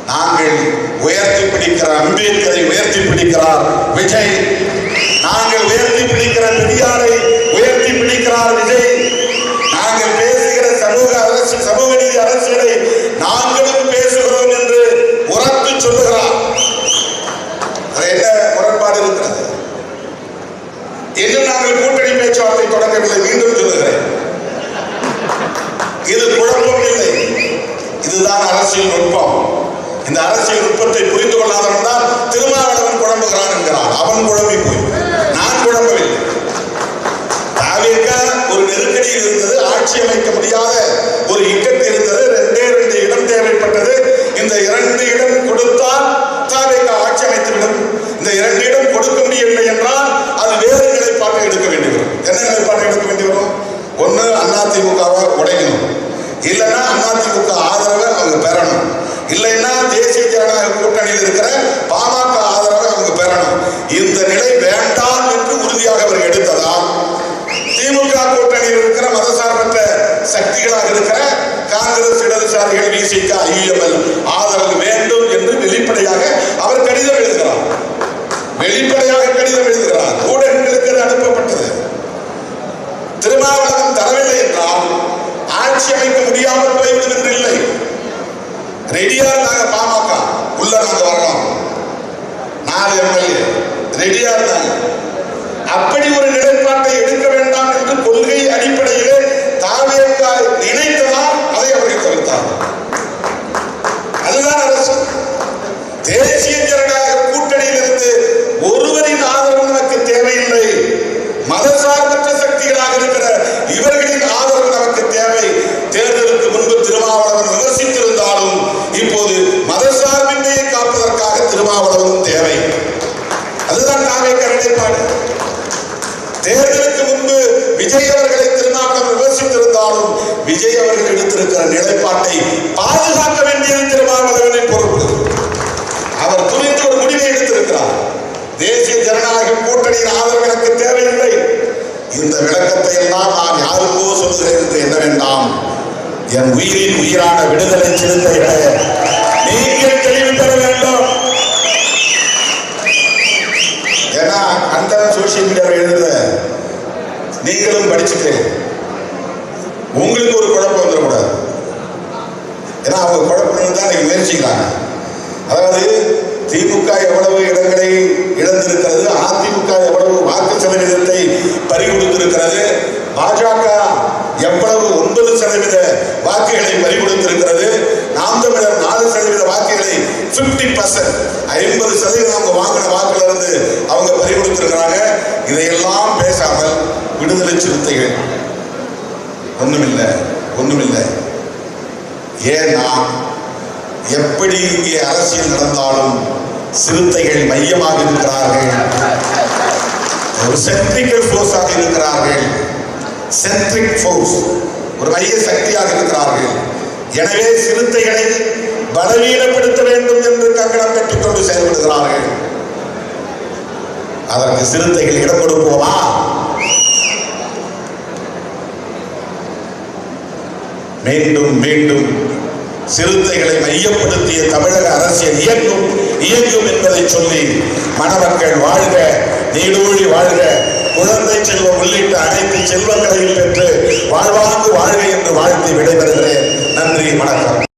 நாங்கள் உயர்த்தி பிடிக்கிற அம்பேத்கரை உயர்த்தி பிடிக்கிறார் விஜய். நாங்கள் உயர்த்தி பிடிக்கிற பெரியாரை உயர்த்தி பிடிக்கிறார் விஜய். நாங்கள் பேசுகிற சமூக நீதி அரசியலை நாங்களும் பேசுகிறோம் என்று உரத்து சொல்லுகிறார். என்ன முரண்பாடு இருக்கிறது? இன்னும் நாங்கள் கூட்டணி பேச்சுவார்த்தை தொடங்கவில்லை. மீண்டும் சொல்லுகிறேன், இது குழப்பம் இல்லை, இதுதான் அரசியல் நுட்பம். இந்த அரசியல் நுட்பத்தை புரிந்து கொள்ளாதவன் தான் திருமாவளவன் குழம்புகிறான் என்கிறான். அவன் குழம்பி போய், நான் குழம்பவில்லை. ஒரு நெருக்கடியில் இருந்தது, ஆட்சி அமைக்க முடியாத ஒரு இக்கட்டு இருந்தது. 2 இடம் தேவைப்பட்டது. இந்த 2 இடம் கொடுத்தால் தாவேக ஆட்சி அமைத்துவிடும். இந்த 2 இடம் கொடுக்க முடியவில்லை என்றால் அது வேறு நிலைப்பாட்டை எடுக்க வேண்டி வரும். என்ன நிலைப்பாட்டை எடுக்க வேண்டி வரும்? ஒன்று அதிமுகவை உடைக்கணும், இல்லைன்னா அதிமுக ஆதரவை அவங்க பெறணும், இல்லைன்னா தேசிய ஜனநாயக கூட்டணியில் இருக்கிற பாமக ஆதரவை அவங்க பெறணும். இந்த நிலை வேண்டாம் என்று உறுதியாக அவர் எடுத்ததால் திமுக கூட்டணியில் இருக்கிற மதசார்பற்ற சக்திகளாக இருக்கிற காங்கிரஸ், இடதுசாரிகள், விசிக, IML ஆதரவு வேண்டும் என்று வெளிப்படையாக அவர் கடிதம் எழுதுகிறார். ஊடகங்களுக்கு அனுப்பப்பட்டது. திருமாவளவன் தரவில்லை என்றால் ஆட்சி அமைக்க முடியாமல் போய்விடும் என்று இல்லை. ரெடியா இருந்தாங்க பாமக, உள்ள நாங்க வரலாம், 4 MLA ரெடியா இருந்தாங்க. அப்படி ஒரு நிலைப்பாட்டை எடுக்க வேண்டாம் என்று கொள்கை அடிப்படையிலே தாவேக நினைத்ததால் அதை அவர்கள் தவிர்த்தார். அதுதான் அரசு. தேசிய ஜனநாயக கூட்டணியில் இருந்து ஒருவரின் ஆதரவு நமக்கு தேவையில்லை. மதசார்பற்ற சக்திகளாக இருக்கிற இவர்களின் ஆதரவு நமக்கு தேவை. தேர்தலுக்கு முன்பு திருமாவளவன் விமர்சித்திருந்தாலும் இப்போது மதசார்பின்மையை காப்பதற்காக திருமாவளவன் தேவை. அதுதான் தாவேக நிலைப்பாடு. தேர்தலுக்கு முன்பு விஜய் அவர்களை திருமாவளவன் விமர்சித்திருந்தாலும் விஜய் அவர்கள் எடுத்திருக்கிற நிலைப்பாட்டை பாதுகாக்க வேண்டியது திருமாவளவனின் பொறுப்பு. அவர் துணிந்து ஒரு முடிவை எடுத்திருக்கிறார். தேசிய ஜனநாயக கூட்டணியின் ஆதரவு எனக்கு தேவையில்லை. இந்த விளக்கத்தை எல்லாம் நான் யாருக்கோ சொல்லுகிறேன் என்று எண்ண வேண்டாம். என் உயிரின் உயிரான விடுதலை சிறுத்தைகளை நீங்கள் தெளிவு பெற வேண்டும். ஏன்னா அந்த சோசியல் மீடியாவில் எழுதுற நீங்களும் படிச்சுட்டு உங்களுக்கு ஒரு குழப்பம் வந்துடக்கூடாது. ஏன்னா அவங்க குழப்பம் தான் நீங்க முயற்சிக்கிறாங்க. அதாவது திமுக எவ்வளவு இடங்களை இழந்திருக்கிறது, அதிமுக எவ்வளவு வாக்கு சதவீதத்தை பறிகொடுத்திருக்கிறது, பாஜக எவ்வளவு 9% வாக்குகளை பறிகொடுத்திருக்கிறது, நாம் தமிழர் 4% வாக்குகளை 50% 50% அவங்க வாங்கின வாக்குல இருந்து அவங்க பறிகொடுத்திருக்கிறாங்க. இதையெல்லாம் பேசாமல் விடுதலை சிறுத்தைகள் ஒண்ணுமில்லை. ஏன்னா எப்படி இங்கே அரசியல் நடந்தாலும் சிறுத்தைகள் மையமாக இருக்கிறார்கள், ஒரு சென்ட்ரிக்கல் போர்ஸாக இருக்கிறார்கள். சென்ட்ரிக் போர்ஸ், ஒரு மைய சக்தியாக இருக்கிறார்கள். எனவே சிறுத்தைகளை பலவீனப்படுத்த வேண்டும் என்று கங்கணம் கட்டிக்கொண்டு செயல்படுகிறார்கள். அதற்கு சிறுத்தைகள் இடம் கொடுப்போமா? மீண்டும் சிறுத்தைகளை மையப்படுத்திய தமிழக அரசியல் இயங்கும் என்பதை சொல்லி மணமக்கள் வாழ்க, நீடூழி வாழ்க, குழந்தை செல்வம் உள்ளிட்ட அனைத்து செல்வங்களையும் பெற்று வாழ்வாங்கு வாழ்க என்று வாழ்த்தி விடைபெறுகிறேன். நன்றி, வணக்கம்.